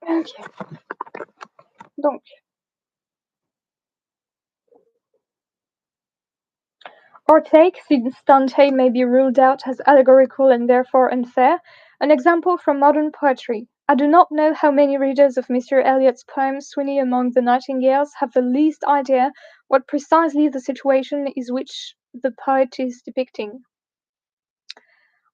Ok. Donc, or take, since Dante may be ruled out as allegorical and therefore unfair, an example from modern poetry. I do not know how many readers of Mr. Eliot's poem Sweeney Among the Nightingales have the least idea what precisely the situation is which the poet is depicting.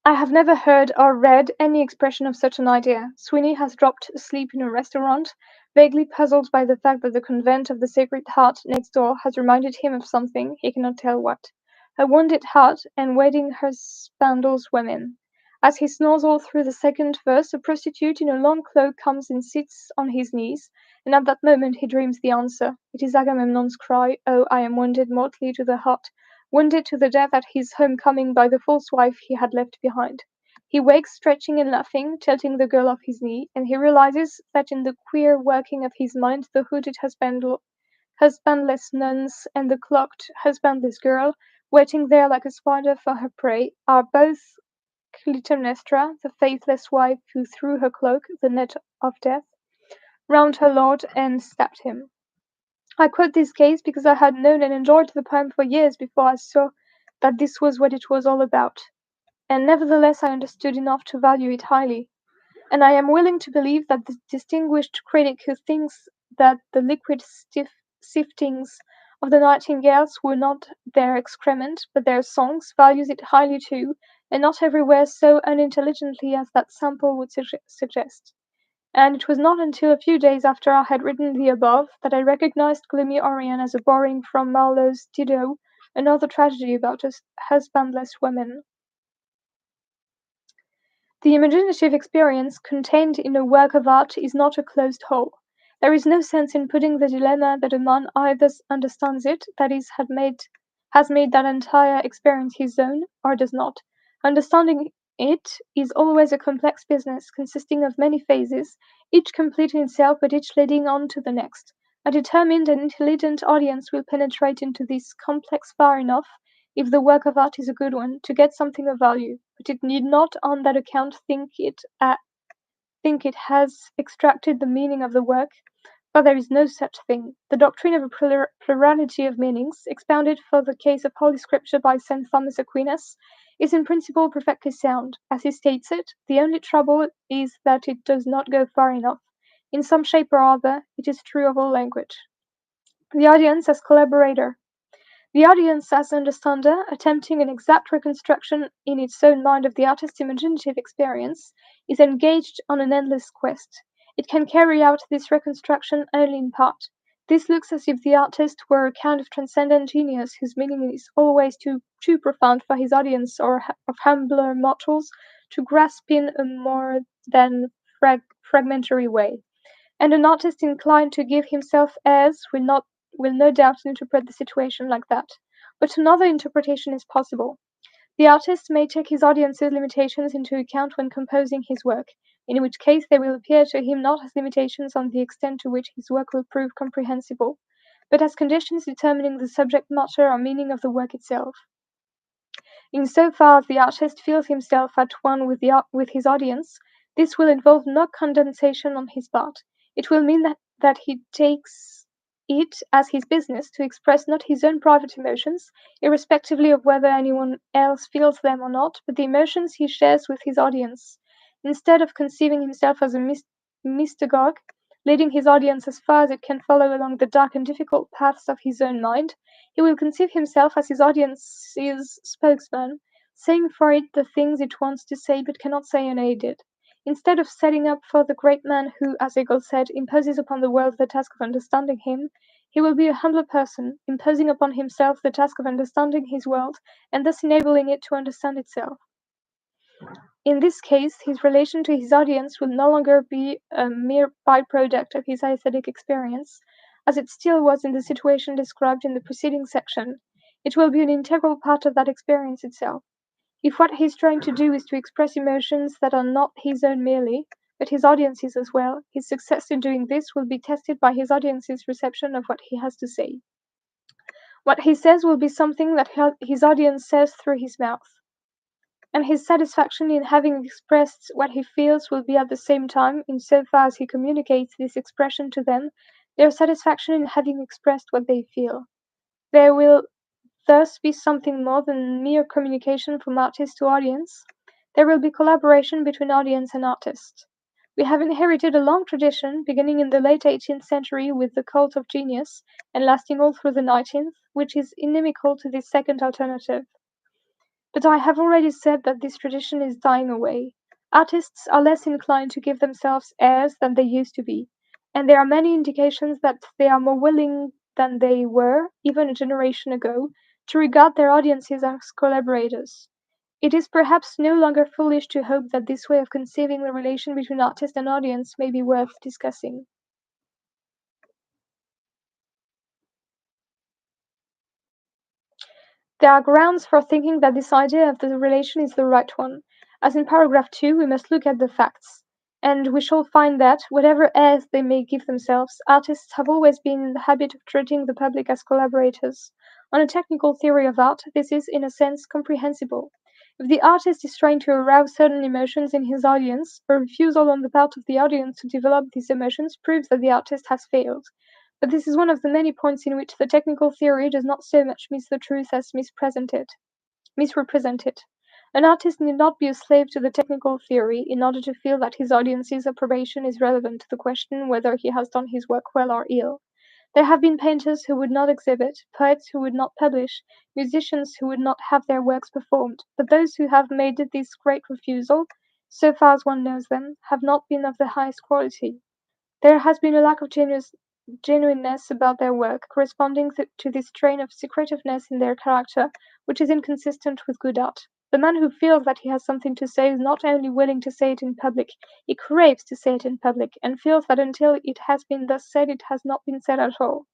I have never heard or read any expression of such an idea. Sweeney has dropped asleep in a restaurant, vaguely puzzled by the fact that the convent of the Sacred Heart next door has reminded him of something, he cannot tell what. A wounded heart, and waiting her spandals women. As he snores all through the second verse, a prostitute in a long cloak comes and sits on his knees, and at that moment he dreams the answer. It is Agamemnon's cry, "Oh, I am wounded mortally to the heart," wounded to the death at his home-coming by the false wife he had left behind. He wakes stretching and laughing, tilting the girl off his knee, and he realizes that in the queer working of his mind the hooded husbandless nuns and the cloaked husbandless girl, waiting there like a spider for her prey, are both Clytemnestra, the faithless wife who threw her cloak, the net of death, round her lord and stabbed him. I quote this case because I had known and enjoyed the poem for years before I saw that this was what it was all about, and nevertheless I understood enough to value it highly. And I am willing to believe that the distinguished critic who thinks that the liquid siftings of the nightingales were not their excrement, but their songs, values it highly too, and not everywhere so unintelligently as that sample would suggest. And it was not until a few days after I had written the above that I recognized Gloomy Orion as a borrowing from Marlowe's Dido, another tragedy about husbandless women. The imaginative experience contained in a work of art is not a closed hole. There is no sense in putting the dilemma that a man either understands it, that is, has made that entire experience his own, or does not. Understanding it is always a complex business, consisting of many phases, each complete in itself but each leading on to the next. A determined and intelligent audience will penetrate into this complex far enough, if the work of art is a good one, to get something of value, but it need not on that account think it has extracted the meaning of the work, for there is no such thing. The doctrine of a plurality of meanings, expounded for the case of Holy Scripture by St. Thomas Aquinas, is in principle perfectly sound. As he states it, the only trouble is that it does not go far enough. In some shape or other, it is true of all language. The audience as collaborator. The audience as understander, attempting an exact reconstruction in its own mind of the artist's imaginative experience, is engaged on an endless quest. It can carry out this reconstruction only in part. This looks as if the artist were a kind of transcendent genius whose meaning is always too profound for his audience or of humbler mortals to grasp in a more than fragmentary way. And an artist inclined to give himself airs will no doubt interpret the situation like that. But another interpretation is possible. The artist may take his audience's limitations into account when composing his work, in which case they will appear to him not as limitations on the extent to which his work will prove comprehensible, but as conditions determining the subject matter or meaning of the work itself. In so far as the artist feels himself at one with his audience, this will involve no condensation on his part. It will mean that he takes it as his business to express not his own private emotions, irrespectively of whether anyone else feels them or not, but the emotions he shares with his audience. Instead of conceiving himself as a mystagogue, leading his audience as far as it can follow along the dark and difficult paths of his own mind, he will conceive himself as his audience's spokesman, saying for it the things it wants to say but cannot say unaided. Instead of setting up for the great man who, as Hegel said, imposes upon the world the task of understanding him, he will be a humbler person, imposing upon himself the task of understanding his world, and thus enabling it to understand itself. In this case, his relation to his audience will no longer be a mere byproduct of his aesthetic experience, as it still was in the situation described in the preceding section. It will be an integral part of that experience itself. If what he is trying to do is to express emotions that are not his own merely, but his audience's as well, his success in doing this will be tested by his audience's reception of what he has to say. What he says will be something that his audience says through his mouth. and his satisfaction in having expressed what he feels will be at the same time, in so far as he communicates this expression to them, their satisfaction in having expressed what they feel. There will thus be something more than mere communication from artist to audience. There will be collaboration between audience and artist. We have inherited a long tradition, beginning in the late 18th century with the cult of genius, and lasting all through the 19th, which is inimical to this second alternative. But I have already said that this tradition is dying away. Artists are less inclined to give themselves airs than they used to be, and there are many indications that they are more willing than they were, even a generation ago, to regard their audiences as collaborators. It is perhaps no longer foolish to hope that this way of conceiving the relation between artist and audience may be worth discussing. There are grounds for thinking that this idea of the relation is the right one. As in paragraph 2, we must look at the facts, and we shall find that, whatever airs they may give themselves, artists have always been in the habit of treating the public as collaborators. On a technical theory of art, this is, in a sense, comprehensible. If the artist is trying to arouse certain emotions in his audience, a refusal on the part of the audience to develop these emotions proves that the artist has failed. But this is one of the many points in which the technical theory does not so much miss the truth as misrepresent it. An artist need not be a slave to the technical theory in order to feel that his audience's approbation is relevant to the question whether he has done his work well or ill. There have been painters who would not exhibit, poets who would not publish, musicians who would not have their works performed, but those who have made this great refusal, so far as one knows them, have not been of the highest quality. There has been a lack of genuineness about their work, corresponding to this strain of secretiveness in their character, which is inconsistent with good art. The man who feels that he has something to say is not only willing to say it in public, he craves to say it in public, and feels that until it has been thus said it has not been said at all.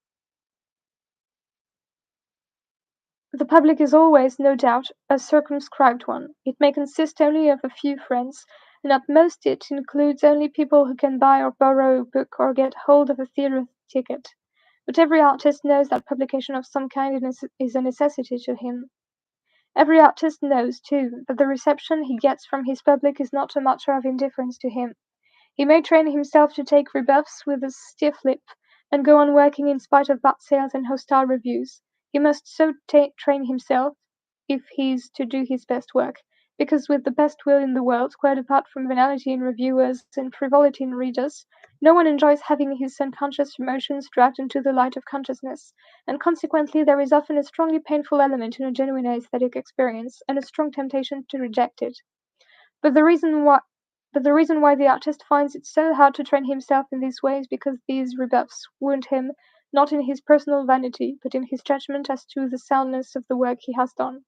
The public is always, no doubt, a circumscribed one. It may consist only of a few friends, and at most it includes only people who can buy or borrow a book or get hold of a theatre ticket. But every artist knows that publication of some kind is a necessity to him. Every artist knows, too, that the reception he gets from his public is not a matter of indifference to him. He may train himself to take rebuffs with a stiff lip, and go on working in spite of bad sales and hostile reviews. He must so train himself, if he's to do his best work, because with the best will in the world, quite apart from venality in reviewers and frivolity in readers, no one enjoys having his unconscious emotions dragged into the light of consciousness, and consequently there is often a strongly painful element in a genuine aesthetic experience, and a strong temptation to reject it. But the reason why but the reason why the artist finds it so hard to train himself in this way is because these rebuffs wound him, not in his personal vanity, but in his judgment as to the soundness of the work he has done.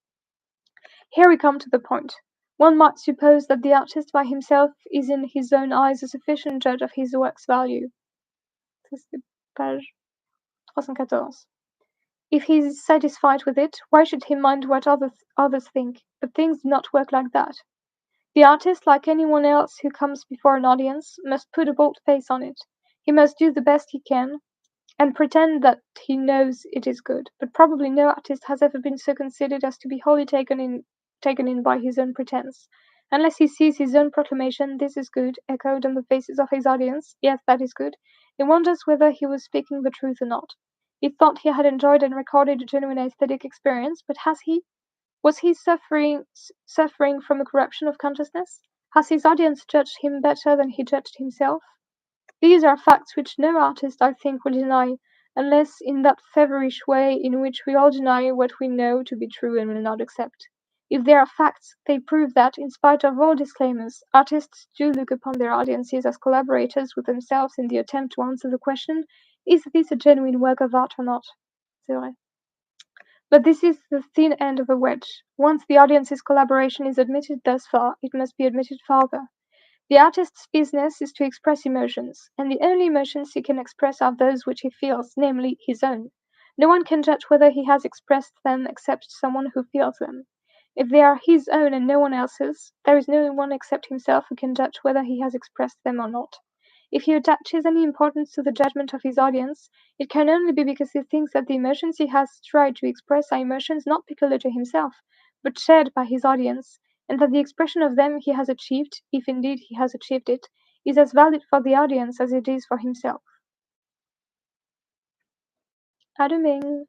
Here we come to the point. One might suppose that the artist by himself is in his own eyes a sufficient judge of his work's value. Page 314. If he is satisfied with it, why should he mind what others think? But things do not work like that. The artist, like anyone else who comes before an audience, must put a bold face on it. He must do the best he can, and pretend that he knows it is good. But probably no artist has ever been so considered as to be wholly taken in by his own pretence. Unless he sees his own proclamation, "This is good," echoed on the faces of his audience, "Yes, that is good," he wonders whether he was speaking the truth or not. He thought he had enjoyed and recorded a genuine aesthetic experience, but has he? Was he suffering from a corruption of consciousness? Has his audience judged him better than he judged himself? These are facts which no artist, I think, will deny, unless in that feverish way in which we all deny what we know to be true and will not accept. If they are facts, they prove that, in spite of all disclaimers, artists do look upon their audiences as collaborators with themselves in the attempt to answer the question, is this a genuine work of art or not? C'est vrai. But this is the thin end of a wedge. Once the audience's collaboration is admitted thus far, it must be admitted farther. The artist's business is to express emotions, and the only emotions he can express are those which he feels, namely his own. No one can judge whether he has expressed them except someone who feels them. If they are his own and no one else's, there is no one except himself who can judge whether he has expressed them or not. If he attaches any importance to the judgment of his audience, it can only be because he thinks that the emotions he has tried to express are emotions not peculiar to himself, but shared by his audience, and that the expression of them he has achieved, if indeed he has achieved it, is as valid for the audience as it is for himself. À demain!